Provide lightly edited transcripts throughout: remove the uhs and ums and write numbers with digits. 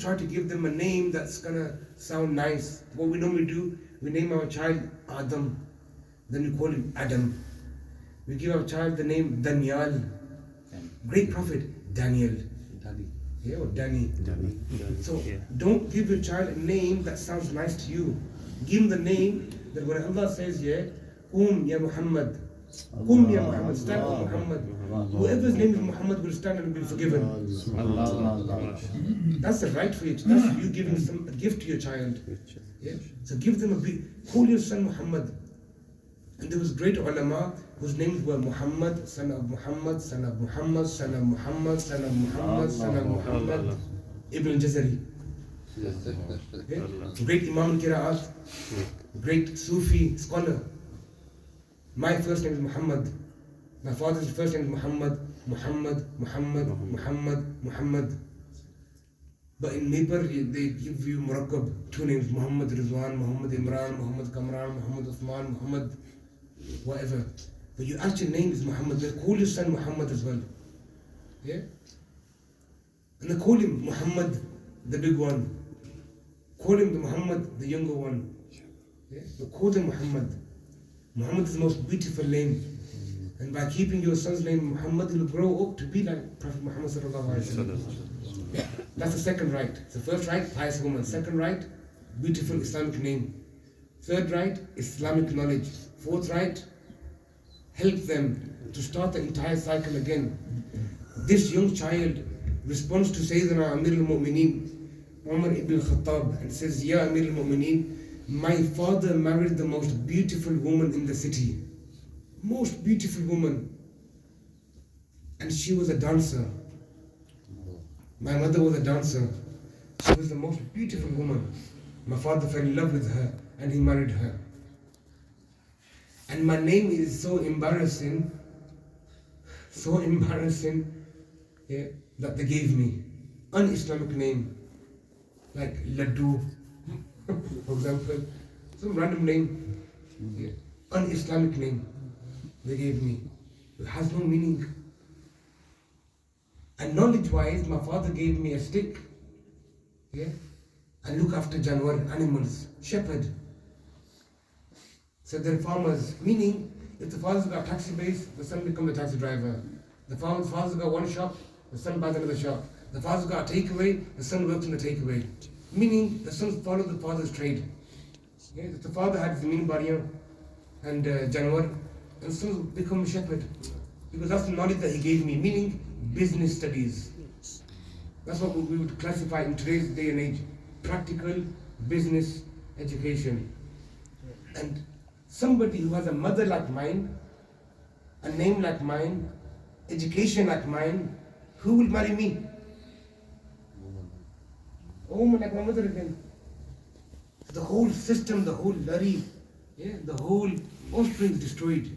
try to give them a name that's gonna sound nice. What we normally do, we name our child Adam, then we call him Adam. We give our child the name Daniel. Great prophet, Daniel. Yeah, or Danny. So don't give your child a name that sounds nice to you. Give him the name that when Allah says, yeah, Ya Muhammad. Ya Muhammad, stand up Muhammad. Whoever's name is Muhammad will stand and be forgiven. That's the right for you. That's you giving a gift to your child. Yeah? So give them a big, call your son Muhammad. And there was great ulama whose names were Muhammad, son of Muhammad, son of Muhammad, son of Muhammad, son of Muhammad, son of Muhammad, Ibn Jazari. Okay? Great Imam al-Qira'at, great Sufi scholar. My first name is Muhammad. My father's first name is Muhammad, Muhammad, Muhammad, Muhammad, Muhammad. But in Nepal, they give you Murakkab, 2 names, Muhammad Rizwan, Muhammad Imran, Muhammad Kamran, Muhammad Uthman, Muhammad whatever. But your actual name is Muhammad. They call your son Muhammad as well. Yeah? And they call him Muhammad, the big one. Call him the Muhammad, the younger one. Yeah? But call them Muhammad. Muhammad is the most beautiful name. And by keeping your son's name Muhammad, he will grow up to be like Prophet Muhammad sallallahu alaihi wasallam. That's the second right. The first right, pious woman. Second right, beautiful Islamic name. Third right, Islamic knowledge. Fourth right, help them to start the entire cycle again. This young child responds to Sayyidina Amir al-Mu'mineen, Umar ibn Khattab, and says, Ya Amir al-Mu'mineen, my father married the most beautiful woman in the city. Most beautiful woman. And she was a dancer. My mother was a dancer. She was the most beautiful woman. My father fell in love with her and he married her. And my name is so embarrassing, yeah, that they gave me. Un-Islamic name, like Laddu, for example. Some random name, yeah, un-Islamic name they gave me. It has no meaning. And knowledge-wise, my father gave me a stick, yeah, and look after Janwar, animals, shepherd. So they're farmers, meaning if the father's got a taxi base, the son becomes a taxi driver. The father's got one shop, the son buys another shop. The father's got a takeaway, the son works in the takeaway. Meaning the sons follow the father's trade. Yeah, if the father had Zameen Bariyan and Janwar, and the sons become a shepherd. Because that's the knowledge that he gave me, meaning business studies. That's what we would classify in today's day and age. Practical business education. And somebody who has a mother like mine, a name like mine, education like mine, who will marry me? A woman like my mother again. The whole system, the whole lari, yeah, the whole offspring is destroyed.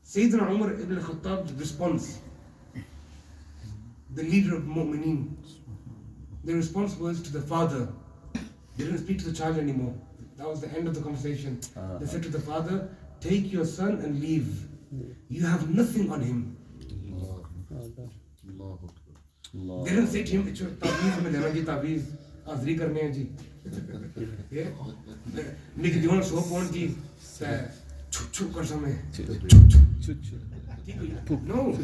Sayyidina Umar ibn Khattab's response, the leader of Mu'mineen, the response was to the father. They didn't speak to the child anymore. That was the end of the conversation. They said to the father, take your son and leave. You have nothing on him. They didn't say to him, it's your tabiz, mein dena ji tabiz, azri karne hain ji. Yeah? Nik diwan soap on ji, chuk chuk kar samay. No.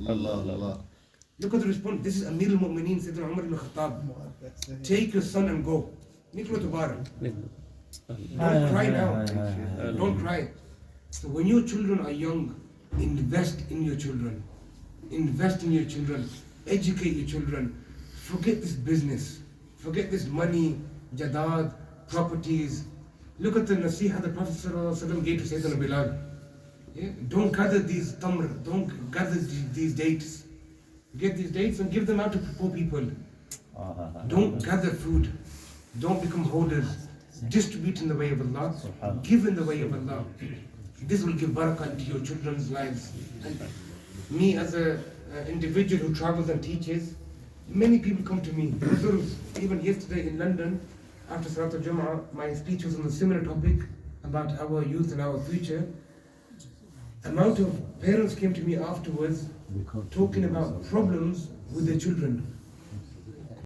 Allah. Look at the response. This is Amir al-Mu'mineen, Sayyidina Umar ibn Khattab. Take your son and go. Niklo to bar. Don't cry now. Don't cry. So when your children are young, invest in your children. Invest in your children. Educate your children. Forget this business. Forget this money, jadad, properties. Look at the nasiha the Prophet ﷺ gave to Sayyidina Bilal. Yeah? Don't gather these tamr. Don't gather these dates. Get these dates and give them out to poor people. Don't gather food. Don't become hoarders. Distribute in the way of Allah. Give in the way of Allah. This will give barakah into your children's lives. And me as an individual who travels and teaches, many people come to me. Even yesterday in London, after Salat al-Jum'ah, my speech was on a similar topic about our youth and our future. Amount of parents came to me afterwards talking about problems with their children.